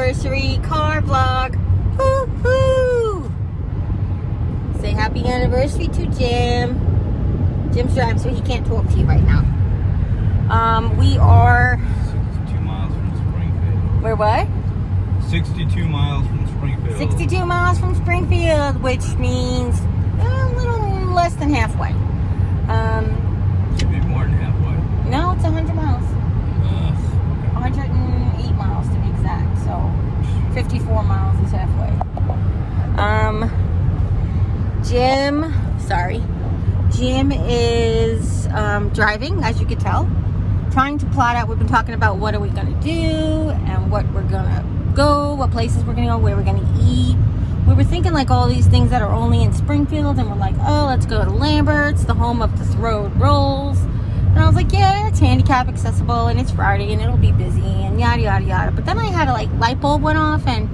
anniversary car vlog. Woo-hoo! Say happy anniversary to Jim. Jim's driving, so he can't talk to you right now. We are 62 miles from Springfield. We're what? 62 miles from Springfield. 62 miles from Springfield, which means a little less than halfway. Should be more than halfway. No, it's 100 miles. 108 miles to be exact. So 54 miles is halfway. Jim is driving, as you could tell. Trying to plot out, we've been talking about what are we going to do and what we're going to go, what places we're going to go, where we're going to eat. We were thinking like all these things that are only in Springfield, and we're like, oh, let's go to Lambert's, the home of the road rolls. And I was like, yeah, it's handicap accessible, and it's Friday, and it'll be busy, and yada, yada, yada. But then I had a light bulb went off, and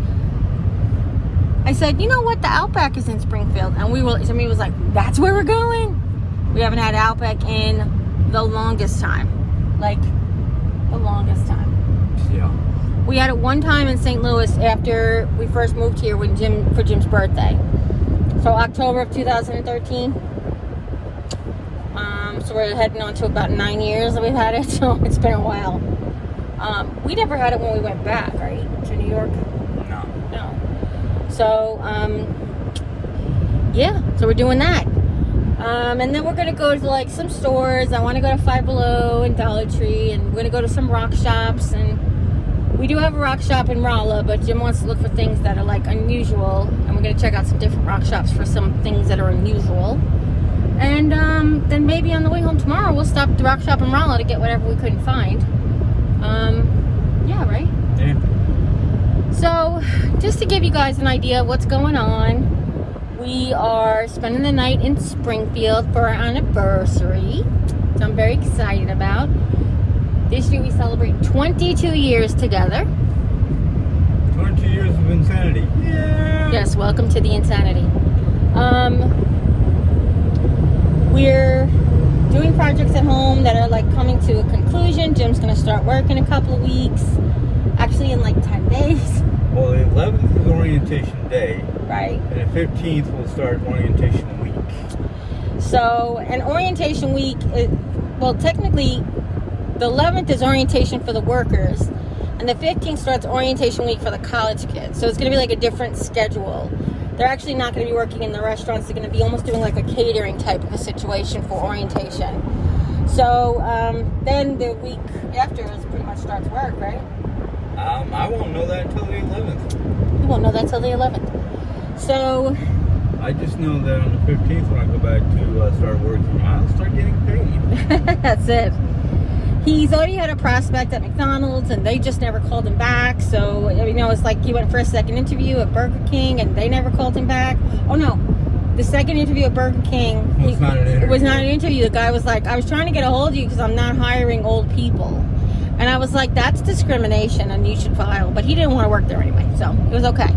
I said, you know what, the Outback is in Springfield. And Jimmy was like, that's where we're going. We haven't had Outback in the longest time. Like, the longest time. Yeah. We had it one time in St. Louis after we first moved here for Jim's birthday. So October of 2013. So we're heading on to about 9 years that we've had it. So it's been a while. We never had it when we went back, right? To New York? No. So, yeah. So we're doing that. And then we're going to go to some stores. I want to go to Five Below and Dollar Tree. And we're going to go to some rock shops. And we do have a rock shop in Rolla, but Jim wants to look for things that are unusual. And we're going to check out some different rock shops for some things that are unusual. And then maybe on the way home tomorrow, we'll stop at the rock shop in Rolla to get whatever we couldn't find. Yeah, right? Yeah. So, just to give you guys an idea of what's going on, we are spending the night in Springfield for our anniversary, which I'm very excited about. This year we celebrate 22 years together. 22 years of insanity. Yeah. Yes, welcome to the insanity. We're doing projects at home that are coming to a conclusion. Jim's going to start work in a couple of weeks. Actually in 10 days. Well, the 11th is orientation day. Right. And the 15th will start orientation week. So, and orientation week, technically, the 11th is orientation for the workers, and the 15th starts orientation week for the college kids. So it's going to be a different schedule. They're actually not going to be working in the restaurants. They're going to be almost doing a catering type of a situation for orientation. So then the week after is pretty much starts work, right? I won't know that until the 11th. You won't know that till the 11th. So I just know that on the 15th when I go back to start working, I'll start getting paid. That's it. He's already had a prospect at McDonald's, and they just never called him back. So, it's he went for a second interview at Burger King, and they never called him back. Oh, no. The second interview at Burger King, it was not an interview. It was not an interview. The guy was like, I was trying to get a hold of you because I'm not hiring old people. And I was like, that's discrimination, and you should file. But he didn't want to work there anyway, so it was okay.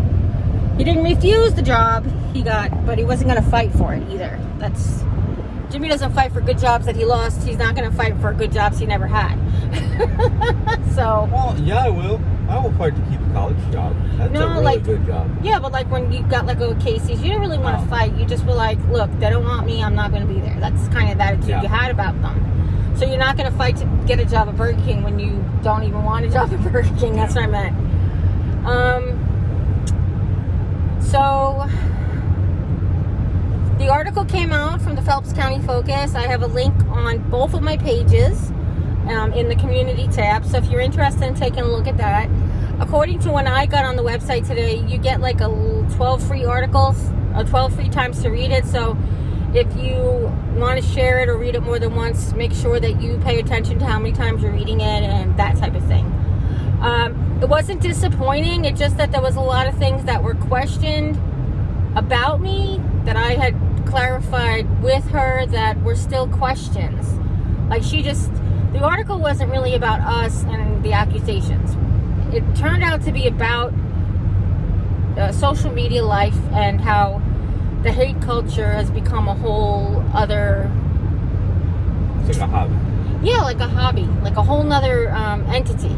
He didn't refuse the job he got, but he wasn't going to fight for it either. Jimmy doesn't fight for good jobs that he lost. He's not going to fight for good jobs he never had. So. Well, yeah, I will. I will fight to keep a college job. That's a really good job. Yeah, but when you got a Casey's, you didn't really want to fight. You just were like, look, they don't want me. I'm not going to be there. That's kind of the attitude you had about them. So you're not going to fight to get a job at Burger King when you don't even want a job at Burger King. That's what I meant. So the article came out from the Phelps County Focus. I have a link on both of my pages in the community tab. So if you're interested in taking a look at that, according to when I got on the website today, you get 12 free articles, 12 free times to read it. So if you want to share it or read it more than once, make sure that you pay attention to how many times you're reading it and that type of thing. It wasn't disappointing. It's just that there was a lot of things that were questioned about me that I had clarified with her that were still questions. The article wasn't really about us and the accusations. It turned out to be about social media life and how the hate culture has become a whole other... It's like a hobby. Yeah, like a hobby. Like a whole nother entity.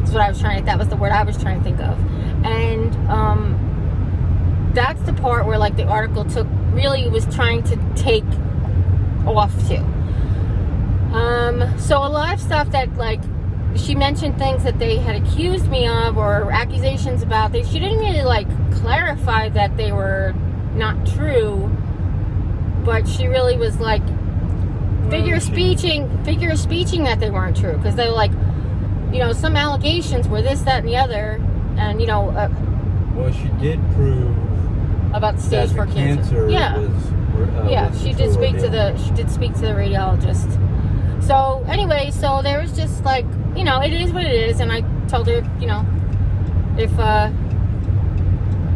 That's what I was that was the word I was trying to think of. And that's the part where like the article really was trying to take off to. So a lot of stuff that like she mentioned things that they had accused me of or accusations about. She didn't really like clarify that they were not true, but she really was like figure of speeching that they weren't true, because they were like, some allegations were this, that, and the other, and well, she did prove about the stage 4 cancer. She did speak to the radiologist. So anyway, so there was just like, it is what it is, and I told her, if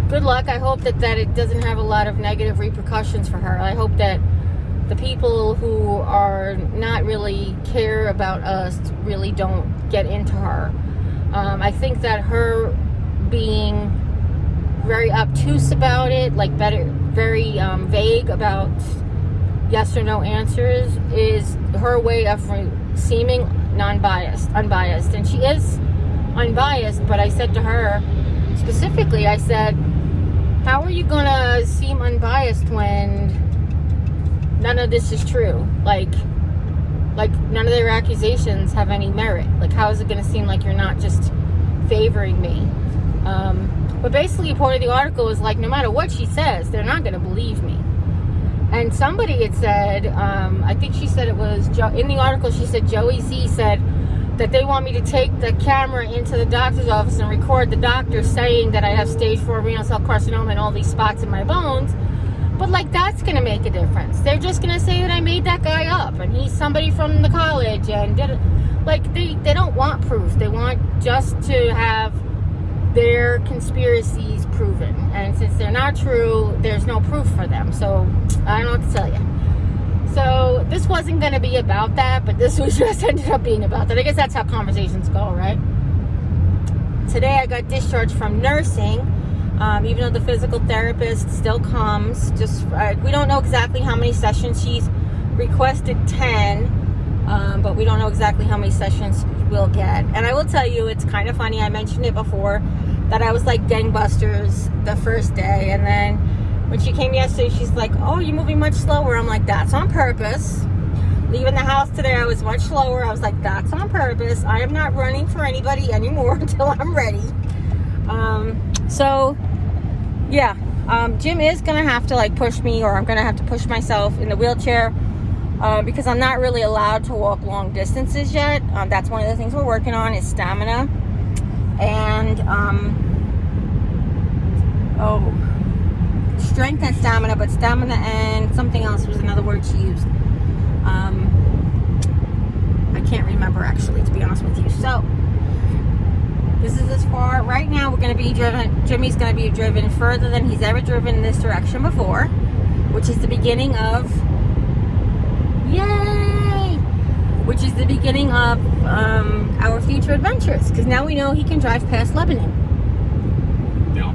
good luck. I hope that it doesn't have a lot of negative repercussions for her. I hope that the people who are not really care about us really don't get into her. I think that her being very obtuse about it, like very vague about yes or no answers, is her way of seeming unbiased. And she is unbiased, but I said to her specifically, I said, how are you gonna seem unbiased when none of this is true? Like none of their accusations have any merit. Like, how is it gonna seem like you're not just favoring me? But basically, a point of the article is like, no matter what she says, they're not gonna believe me. And somebody had said, I think she said it was in the article. She said Joey Z said that they want me to take the camera into the doctor's office and record the doctor saying that I have stage 4 renal cell carcinoma and all these spots in my bones. But like, that's going to make a difference. They're just going to say that I made that guy up and he's somebody from the college and did it. Like, they don't want proof. They want just to have their conspiracies proven. And since they're not true, there's no proof for them. So I don't know what to tell you. So this wasn't going to be about that, but this was just ended up being about that. I guess that's how conversations go, right? Today I got discharged from nursing, even though the physical therapist still comes. We don't know exactly how many sessions. She's requested 10, but we don't know exactly how many sessions we'll get. And I will tell you, it's kind of funny. I mentioned it before that I was like gangbusters the first day, and then when she came yesterday, she's like, oh, you're moving much slower. I'm like, that's on purpose. Leaving the house today, I was much slower. I was like, that's on purpose. I am not running for anybody anymore until I'm ready. Jim is going to have to like push me, or I'm going to have to push myself in the wheelchair because I'm not really allowed to walk long distances yet. That's one of the things we're working on is stamina. And, strength and stamina, but stamina and something else was another word she used. I can't remember actually, to be honest with you. So this is as far right now. We're going to be driven. Jimmy's going to be driven further than he's ever driven in this direction before, which is the beginning of our future adventures. Because now we know he can drive past Lebanon. Yeah.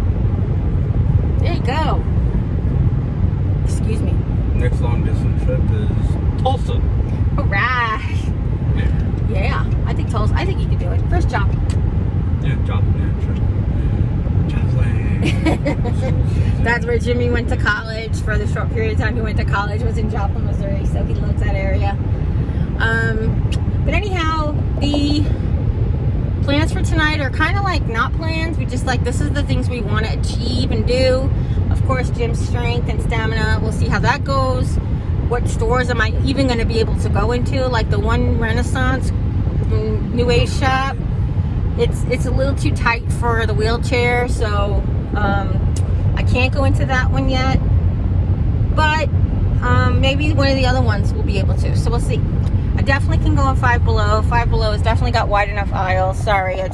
There you go. Excuse me. Next long distance trip is Tulsa. All right. Yeah. I think you can do it. First job. Yeah, Joplin. That's where Jimmy went to college. For the short period of time he went to college was in Joplin, Missouri. So he loves that area. But anyhow, the plans for tonight are kind of like not plans. We just like, this is the things we want to achieve and do. Of course, Jim's strength and stamina. We'll see how that goes. What stores am I even going to be able to go into? Like the one Renaissance New Age shop. It's a little too tight for the wheelchair, so I can't go into that one yet. But maybe one of the other ones we'll be able to. So we'll see. I definitely can go on Five Below. Five Below has definitely got wide enough aisles. Sorry, I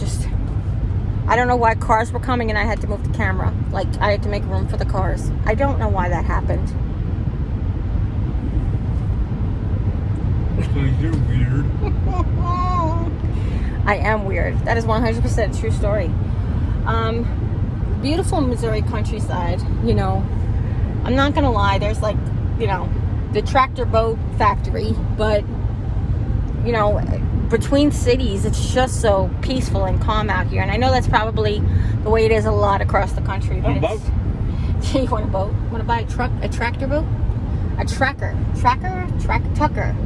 don't know why cars were coming and I had to move the camera. Like, I had to make room for the cars. I don't know why that happened. You're weird. I am weird. That is 100% a true story. Beautiful Missouri countryside. I'm not gonna lie. There's like, the tractor boat factory, but between cities, it's just so peaceful and calm out here. And I know that's probably the way it is a lot across the country. But On a boat? You want a boat? Want to buy a tractor boat? A tracker? Tucker?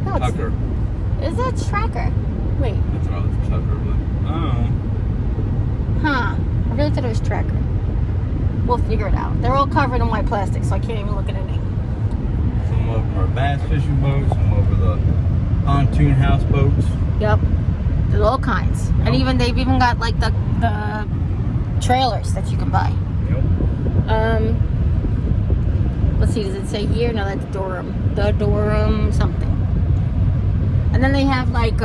No, it's, Tucker. is that tracker? Wait. I thought it was Tucker, but I don't know. Huh. I really thought it was tracker. We'll figure it out. They're all covered in white plastic, so I can't even look at anything. Some of them are bass fishing boats, some of them are the pontoon houseboats. Yep. There's all kinds. And Yep. they've even got like the trailers that you can buy. Yep. Let's see, does it say here? No, that's Durham. The Durham something. And then they have like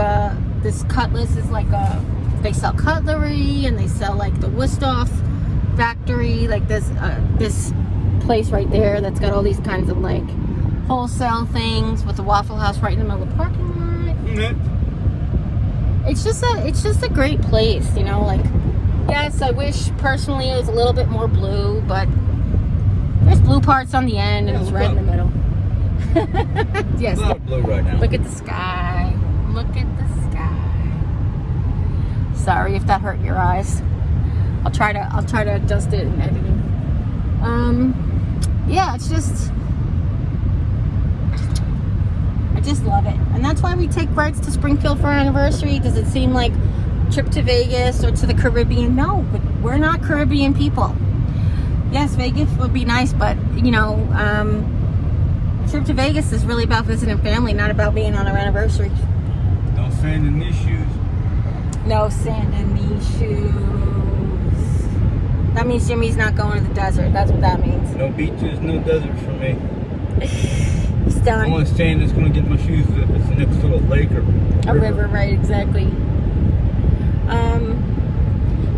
this Cutlass is like they sell cutlery, and they sell like the Wusthof factory, like this place right there that's got all these kinds of like wholesale things with the Waffle House right in the middle of the parking lot. Mm-hmm. It's just a great place, you know. Like, yes, I wish personally it was a little bit more blue, but there's blue parts on the end and Yeah, it's red in the middle. Yes. It's a lot of blue right now. Look at the sky. Look at the sky. Sorry if that hurt your eyes. I'll try to adjust it in editing. Yeah, it's just, I just love it. And that's why we take brides to Springfield for our anniversary. Does it seem like a trip to Vegas or to the Caribbean? No, but we're not Caribbean people. Yes, Vegas would be nice, but you know, a trip to Vegas is really about visiting family, not about being on our anniversary. No sand in these shoes. No sand in these shoes. That means Jimmy's not going to the desert. That's what that means. No beaches, no deserts for me. He's The done. only sand that's going to get my shoes is if it's next to a lake or A river, right, exactly.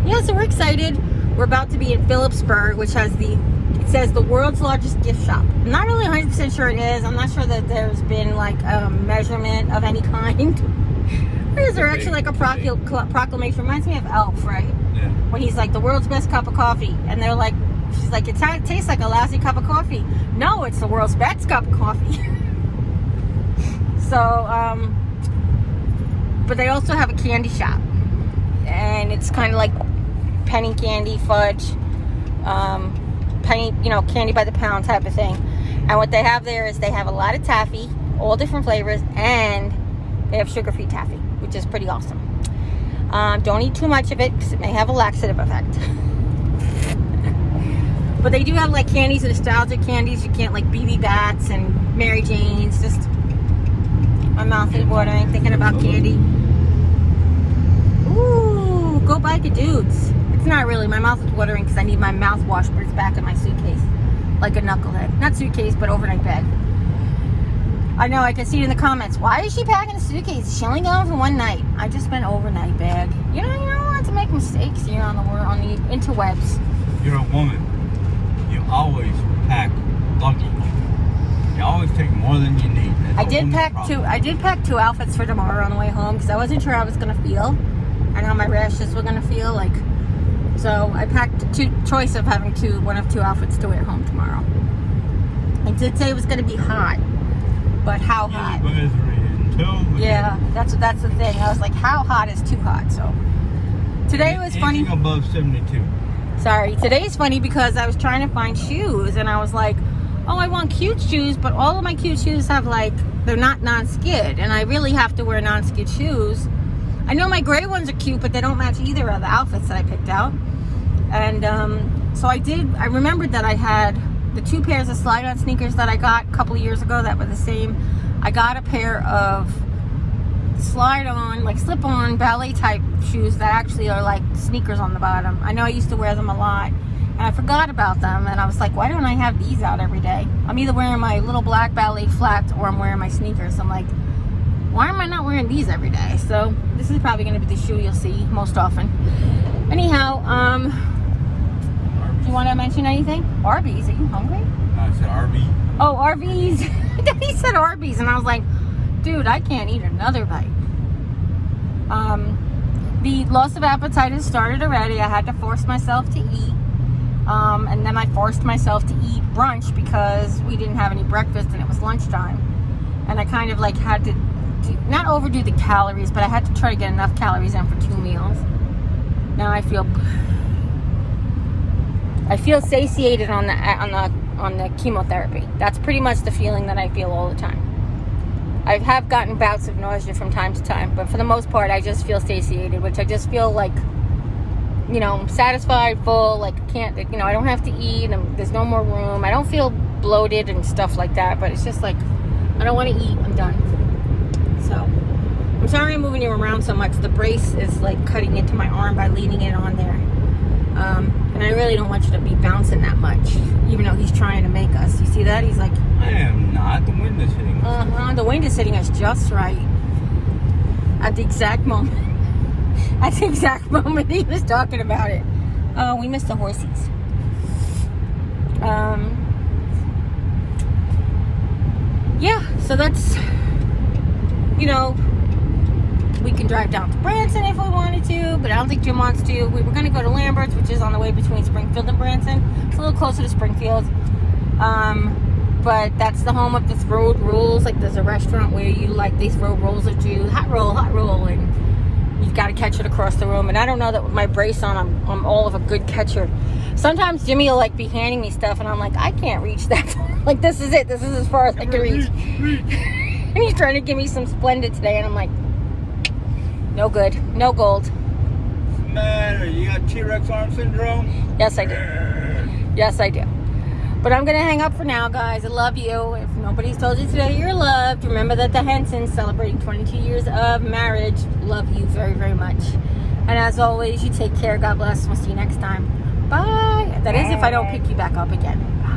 Yeah, so we're excited. We're about to be in Phillipsburg, which has it says the world's largest gift shop. I'm not really 100% sure it is. I'm not sure that there's been like a measurement of any kind. Or is there actually like a proclamation? Reminds me of Elf, right? Yeah. When he's like, the world's best cup of coffee. And they're like, she's like, it tastes like a lousy cup of coffee. No, it's the world's best cup of coffee. So, but they also have a candy shop. And it's kind of like penny candy, fudge, penny, you know, candy by the pound type of thing. And what they have there is they have a lot of taffy, all different flavors, and they have sugar-free taffy, which is pretty awesome. Don't eat too much of it because it may have a laxative effect. But they do have like candies, nostalgic candies. You can't like BB Bats and Mary Jane's. Just my mouth is watering thinking about candy. Ooh, go buy Dudes. It's not really. My mouth is watering because I need my mouthwash, but it's back in my suitcase, like a knucklehead. Not suitcase, but overnight bag. I know, I can see it in the comments. Why is she packing a suitcase? She only going for one night. I just meant overnight bag. You don't want to make mistakes here on the interwebs. You're a woman. You always pack luggage. You always take more than you need. That's I a did woman's pack problem. two. I did pack 2 outfits for tomorrow on the way home because I wasn't sure how I was gonna feel and how my rashes were gonna feel like. So I packed choice of having one of two outfits to wear home tomorrow. I did say it was gonna be hot. But how hot? Yeah, that's the thing. I was like, how hot is too hot? So today was funny. Anything above 72. Sorry, today is funny because I was trying to find shoes and I was like, oh, I want cute shoes, but all of my cute shoes have like, they're not non-skid, and I really have to wear non-skid shoes. I know my gray ones are cute, but they don't match either of the outfits that I picked out. And so I remembered that I had the 2 pairs of slide-on sneakers that I got a couple of years ago that were the same. I got a pair of slide-on, like slip-on ballet type shoes that actually are like sneakers on the bottom. I know I used to wear them a lot and I forgot about them, and I was like, why don't I have these out every day? I'm either wearing my little black ballet flats or I'm wearing my sneakers. I'm like, why am I not wearing these every day? So this is probably going to be the shoe you'll see most often. Anyhow, do you want to mention anything? Arby's, are you hungry? No, I said RV. Oh, Arby's. He said Arby's, and I was like, dude, I can't eat another bite. The loss of appetite has started already. I had to force myself to eat. And then I forced myself to eat brunch because we didn't have any breakfast and it was lunchtime. And I kind of like had to not overdo the calories, but I had to try to get enough calories in for 2 meals. Now I feel satiated on the chemotherapy. That's pretty much the feeling that I feel all the time. I have gotten bouts of nausea from time to time, but for the most part, I just feel satiated, which I just feel like, you know, I'm satisfied, full, like I don't have to eat, and there's no more room. I don't feel bloated and stuff like that, but it's just like, I don't want to eat, I'm done. So, I'm sorry I'm moving you around so much. The brace is like cutting into my arm by leaning it on there. And I really don't want you to be bouncing that much, even though he's trying to make us. You see that? He's like... I am not. The wind is hitting us. The wind is hitting us just right. At the exact moment. At the exact moment he was talking about it. Oh, we missed the horsies. Yeah, so that's... You know... We can drive down to Branson if we wanted to, but I don't think Jim wants to. We were going to go to Lambert's, which is on the way between Springfield and Branson. It's a little closer to Springfield. But that's the home of the road rules. Like, there's a restaurant where you like these road rolls at you. Hot roll, and you've got to catch it across the room. And I don't know that with my brace on, I'm all of a good catcher. Sometimes Jimmy will like be handing me stuff, and I'm like, I can't reach that far. Like, this is it. This is as far as I can reach. And he's trying to give me some Splendid today, and I'm like, no good. No gold. Man, you got T-Rex arm syndrome? Yes, I do. Yes, I do. But I'm going to hang up for now, guys. I love you. If nobody's told you today you're loved, remember that the Hensons celebrating 22 years of marriage. Love you very, very much. And as always, you take care. God bless. We'll see you next time. Bye. That is if I don't pick you back up again. Bye.